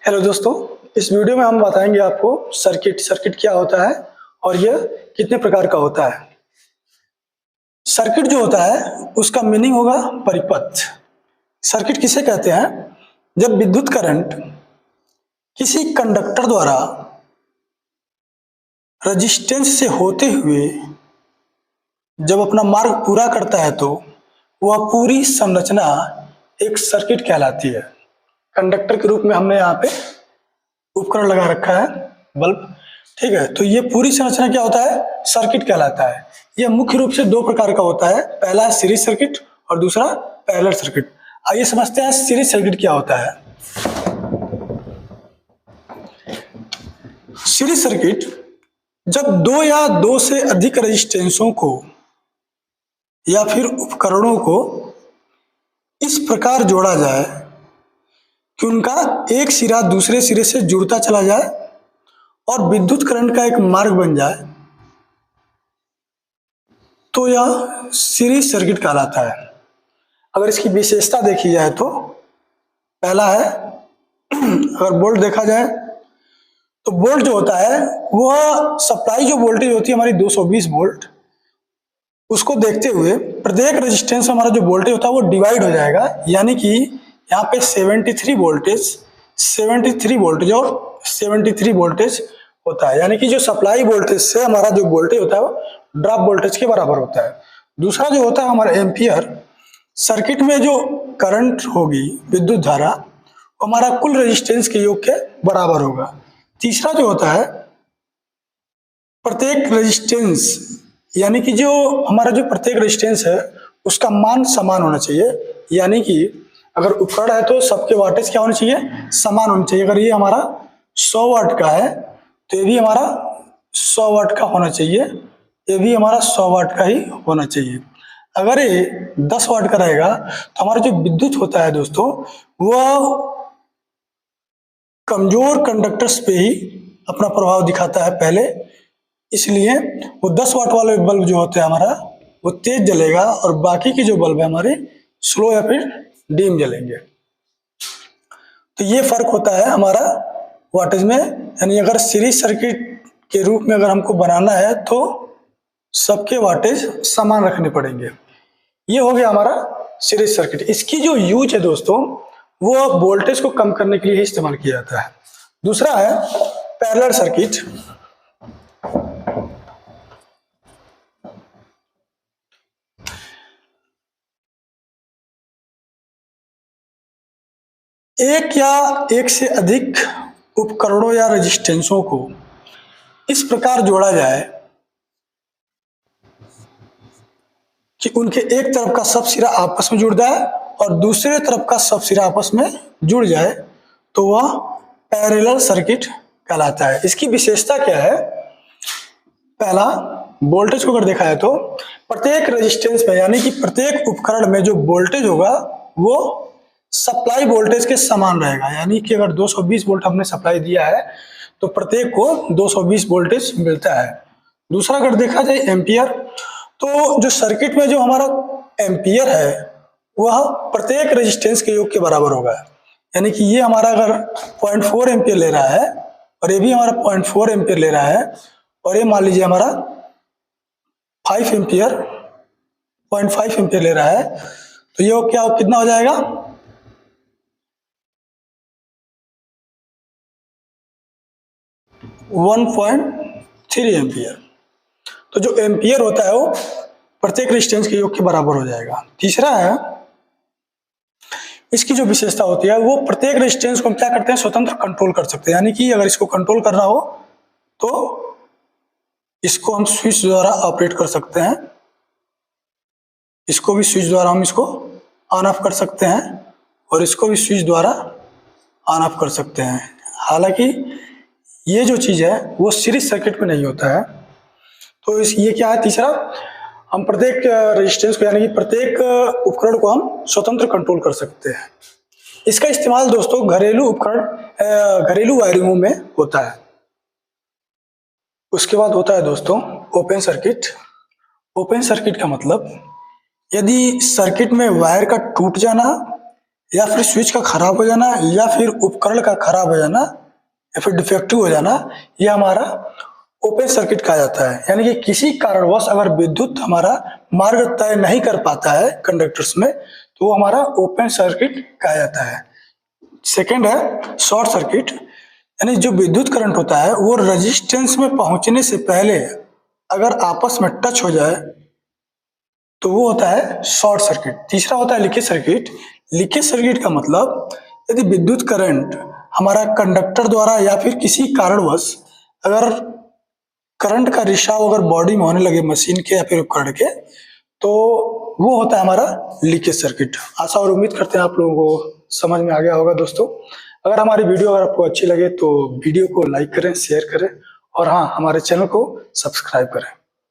Hello दोस्तों, इस video में हम बताएंगे आपको सर्किट क्या होता है और यह कितने प्रकार का होता है। सर्किट जो होता है उसका मीनिंग होगा परिपथ। सर्किट किसे कहते हैं? जब विद्युत करंट किसी कंडक्टर द्वारा रेजिस्टेंस से होते हुए जब अपना मार्ग पूरा करता है तो वह पूरी संरचना एक सर्किट कहलाती है। कंडक्टर के रूप में हमने यहाँ पे उपकरण लगा रखा है, बल्ब। ठीक है, तो ये पूरी संरचना क्या होता है? सर्किट कहलाता है। यह मुख्य रूप से दो प्रकार का होता है, पहला है सीरीज सर्किट और दूसरा पैरेलल सर्किट। आइए समझते हैं सीरीज सर्किट क्या होता है। सीरीज सर्किट जब दो या दो से अधिक रेजिस्टेंसों को या फिर उपकरणों को इस प्रकार जोड़ा जाए कि उनका एक सिरा दूसरे सिरे से जुड़ता चला जाए और विद्युत करंट का एक मार्ग बन जाए, तो यह सीरीज सर्किट कहलाता है। अगर इसकी विशेषता देखी जाए तो पहला है, अगर वोल्ट देखा जाए तो वोल्ट जो होता है वह सप्लाई जो वोल्टेज होती है हमारी 220 वोल्ट, उसको देखते हुए प्रत्येक रेजिस्टेंस में हमारा जो वोल्टेज होता है वो डिवाइड हो जाएगा। यानी कि यहाँ पे 73 वोल्टेज और 73 वोल्टेज होता है। यानी कि जो सप्लाई वोल्टेज से हमारा जो वोल्टेज होता है वो ड्रॉप वोल्टेज के बराबर होता है। दूसरा जो होता है हमारा एम्पियर, सर्किट में जो करंट होगी विद्युत धारा वो हमारा कुल रेजिस्टेंस के योग के बराबर होगा। तीसरा जो होता है प्रत्येक रेजिस्टेंस, यानी कि जो हमारा जो प्रत्येक रेजिस्टेंस है उसका मान समान होना चाहिए। यानी कि अगर उपकरण है तो सबके वाटेज क्या होने चाहिए? समान होने चाहिए। अगर ये हमारा 100 वाट का है तो ये भी हमारा 100 वाट का होना चाहिए, ये भी हमारा 100 वाट का ही होना चाहिए। अगर ये 10 वाट का रहेगा तो हमारा जो विद्युत होता है दोस्तों वह कमजोर कंडक्टर्स पे ही अपना प्रभाव दिखाता है पहले, इसलिए वो 10 वाट वाले बल्ब जो होते हैं हमारा वो तेज जलेगा और बाकी के जो बल्ब है हमारे स्लो या फिर डीम जलेंगे। तो ये फर्क होता है हमारा वाटेज में। यानी अगर सीरीज सर्किट के रूप में अगर हमको बनाना है तो सबके वाटेज समान रखने पड़ेंगे। ये हो गया हमारा सीरीज सर्किट। इसकी जो यूज है दोस्तों वो वोल्टेज को कम करने के लिए ही इस्तेमाल किया जाता है। दूसरा है पैरेलल सर्किट। एक या एक से अधिक उपकरणों या रेजिस्टेंसों को इस प्रकार जोड़ा जाए कि उनके एक तरफ का सब सिरा आपस में जुड़ जाए और दूसरे तरफ का सब सिरा आपस में जुड़ जाए तो वह पैरेलल सर्किट कहलाता है। इसकी विशेषता क्या है? पहला, वोल्टेज को अगर देखा है तो प्रत्येक रेजिस्टेंस में यानी कि प्रत्येक उपकरण में जो वोल्टेज होगा वो सप्लाई वोल्टेज के समान रहेगा। यानी कि अगर 220 वोल्ट हमने सप्लाई दिया है तो प्रत्येक को 220 वोल्टेज मिलता है। दूसरा अगर देखा जाए एम्पियर, तो जो सर्किट में जो हमारा एम्पियर है वह प्रत्येक रेजिस्टेंस के योग के बराबर होगा। यानी कि ये हमारा अगर 0.4 एम्पियर ले रहा है और ये भी हमारा 0.4 एम्पियर ले रहा है और ये मान लीजिए हमारा 5 एम्पियर 0.5 एम्पियर ले रहा है, तो ये क्या कितना हो जाएगा? 1.3 एम्पियर। तो जो एम्पियर होता है वो प्रत्येक रेजिस्टेंस के योग के बराबर हो जाएगा। तीसरा है, इसकी जो विशेषता होती है वो प्रत्येक रेजिस्टेंस को हम क्या करते हैं? स्वतंत्र कंट्रोल कर सकते हैं। यानी कि अगर इसको कंट्रोल करना हो तो इसको हम स्विच द्वारा ऑपरेट कर सकते हैं, इसको भी स्विच द्वारा हम इसको ऑन ऑफ कर सकते हैं और इसको भी स्विच द्वारा ऑन ऑफ कर सकते हैं। हालांकि ये जो चीज़ है वो सीरीज सर्किट में नहीं होता है। तो ये क्या है? तीसरा, हम प्रत्येक रेजिस्टेंस को यानी कि प्रत्येक उपकरण को हम स्वतंत्र कंट्रोल कर सकते हैं। इसका इस्तेमाल दोस्तों घरेलू उपकरण घरेलू वायरिंगों में होता है। उसके बाद होता है दोस्तों ओपन सर्किट। ओपन सर्किट का मतलब यदि सर्किट में वायर का टूट जाना या फिर स्विच का खराब हो जाना, या फिर उपकरण का खराब हो जाना, या फिर डिफेक्टिव हो जाना, यह हमारा ओपन सर्किट कहा जाता है। यानी कि किसी कारणवश अगर विद्युत हमारा मार्ग तय नहीं कर पाता है कंडक्टर्स में, तो वो हमारा ओपन सर्किट कहा जाता है। सेकेंड है शॉर्ट सर्किट, यानी जो विद्युत करंट होता है वो रेजिस्टेंस में पहुंचने से पहले अगर आपस में टच हो जाए तो वो होता है शॉर्ट सर्किट। तीसरा होता है लीकेज सर्किट। लीकेज सर्किट का मतलब यदि विद्युत करंट हमारा कंडक्टर द्वारा या फिर किसी कारणवश अगर करंट का रिसाव अगर बॉडी में होने लगे मशीन के या फिर उपकरण के, तो वो होता है हमारा लीकेज सर्किट। आशा और उम्मीद करते हैं आप लोगों को समझ में आ गया होगा दोस्तों। अगर हमारी वीडियो अगर आपको अच्छी लगे तो वीडियो को लाइक करें, शेयर करें, और हाँ, हमारे चैनल को सब्सक्राइब करें।